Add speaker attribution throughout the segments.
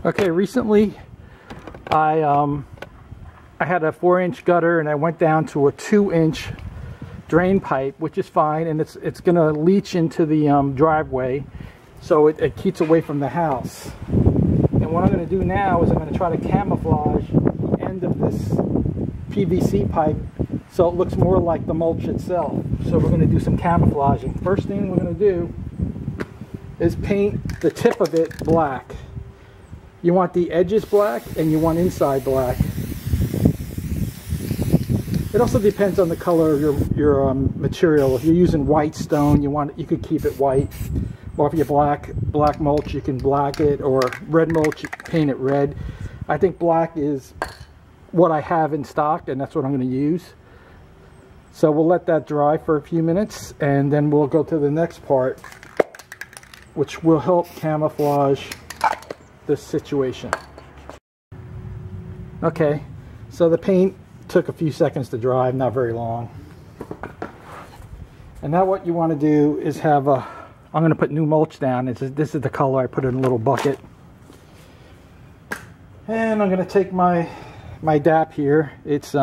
Speaker 1: Okay, recently I had a 4-inch gutter and I went down to a 2-inch drain pipe, which is fine, and it's going to leach into the driveway, so it keeps away from the house. And what I'm going to do now is I'm going to try to camouflage the end of this PVC pipe so it looks more like the mulch itself. So we're going to do some camouflaging. First thing we're going to do is paint the tip of it black. You want the edges black and you want inside black. It also depends on the color of your material. If you're using white stone, you could keep it white. Or if you're black mulch, you can black it, or red mulch, you can paint it red. I think black is what I have in stock, and that's what I'm going to use. So we'll let that dry for a few minutes, and then we'll go to the next part, which will help camouflage this situation. Okay, so the paint took a few seconds to dry, not very long. And now what you want to do is have a, I'm going to put new mulch down. This is the color I put in a little bucket. And I'm going to take my DAP here. It's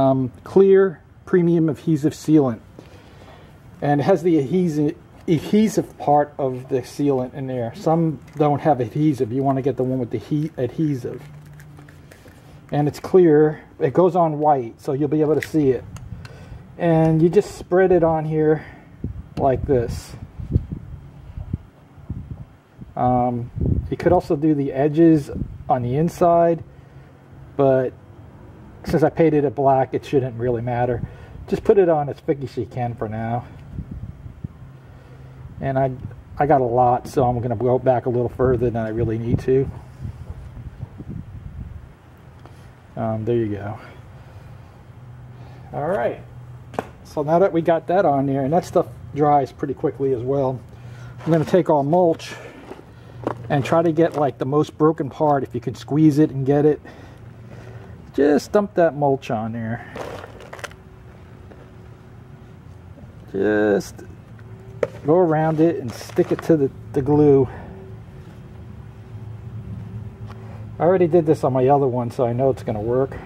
Speaker 1: clear premium adhesive sealant. And it has the adhesive part of the sealant in there. Some don't have adhesive. You want to get the one with the adhesive. And it's clear. It goes on white, so you'll be able to see it. And you just spread it on here like this. You could also do the edges on the inside, but since I painted it black, it shouldn't really matter. Just put it on as thick as you can for now. And I got a lot, so I'm going to go back a little further than I really need to. There you go. Alright, so now that we got that on there, and that stuff dries pretty quickly as well, I'm going to take our mulch and try to get like the most broken part. If you can squeeze it and get it, just dump that mulch on there. Just go around it and stick it to the glue. I already did this on my other one, so I know it's going to work.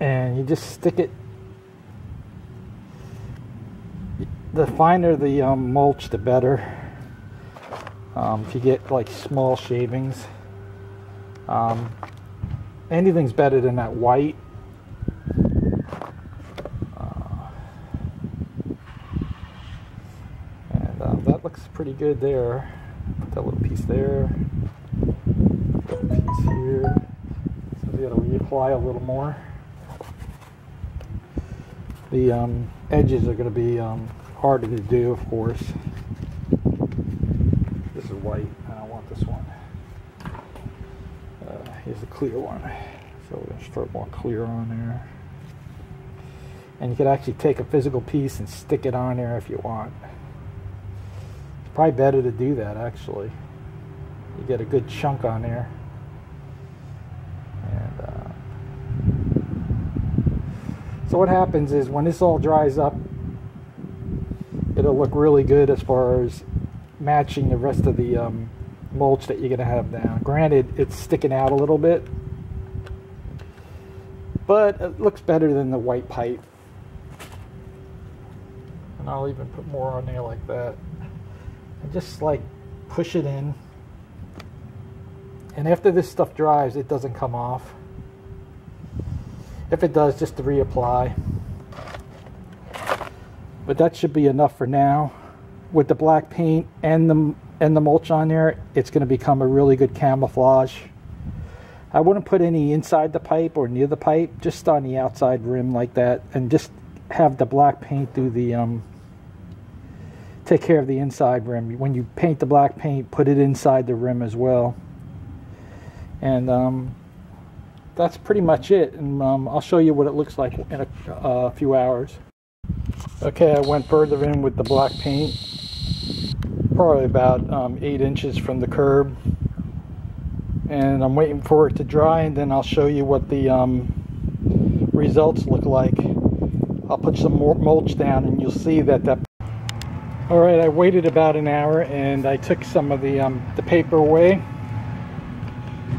Speaker 1: And you just stick it. The finer the mulch, the better. If you get like small shavings, anything's better than that white. That looks pretty good there. Put that little piece there. Little piece here. So we gotta reapply a little more. The edges are going to be harder to do, of course. This is white. I don't want this one. Here's a clear one. So we're going to start more clear on there. And you could actually take a physical piece and stick it on there if you want. It's probably better to do that, actually. You get a good chunk on there. So what happens is when this all dries up, it'll look really good as far as matching the rest of the mulch that you're going to have down. Granted, it's sticking out a little bit, but it looks better than the white pipe. And I'll even put more on there like that. And just like push it in. And after this stuff dries, it doesn't come off. If it does, just to reapply. But that should be enough for now. With the black paint and the mulch on there, it's going to become a really good camouflage. I wouldn't put any inside the pipe or near the pipe, just on the outside rim like that, and just have the black paint do the take care of the inside rim. When you paint the black paint, put it inside the rim as well. And that's pretty much it, and I'll show you what it looks like in a few hours. Okay, I went further in with the black paint, probably about 8 inches from the curb, and I'm waiting for it to dry, and then I'll show you what the results look like. I'll put some more mulch down, and you'll see that Alright, I waited about an hour and I took some of the paper away,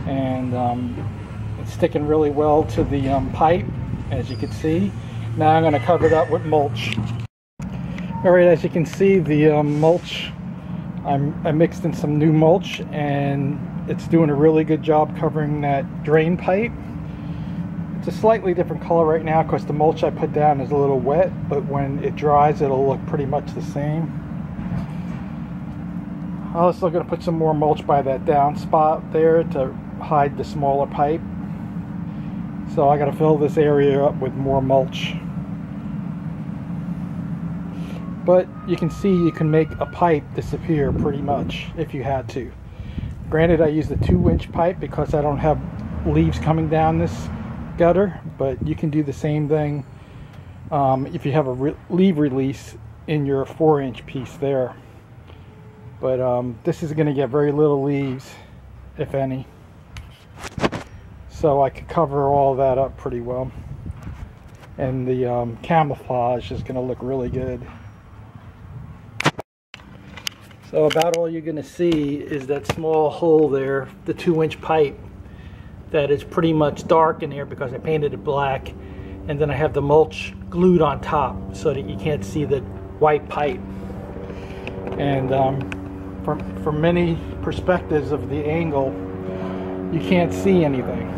Speaker 1: and it's sticking really well to the pipe, as you can see. Now I'm going to cover it up with mulch. Alright, as you can see, the mulch, I mixed in some new mulch, and it's doing a really good job covering that drain pipe. It's a slightly different color right now because the mulch I put down is a little wet, but when it dries it'll look pretty much the same. I'm also going to put some more mulch by that down spot there to hide the smaller pipe. So I got to fill this area up with more mulch. But you can see you can make a pipe disappear pretty much if you had to. Granted, I used a 2-inch pipe because I don't have leaves coming down this gutter, but you can do the same thing if you have a leaf release in your 4-inch piece there. But this is going to get very little leaves, if any. So I could cover all that up pretty well. And the camouflage is going to look really good. So about all you're going to see is that small hole there, the 2-inch pipe, that is pretty much dark in here because I painted it black. And then I have the mulch glued on top so that you can't see the white pipe. And from many perspectives of the angle, you can't see anything.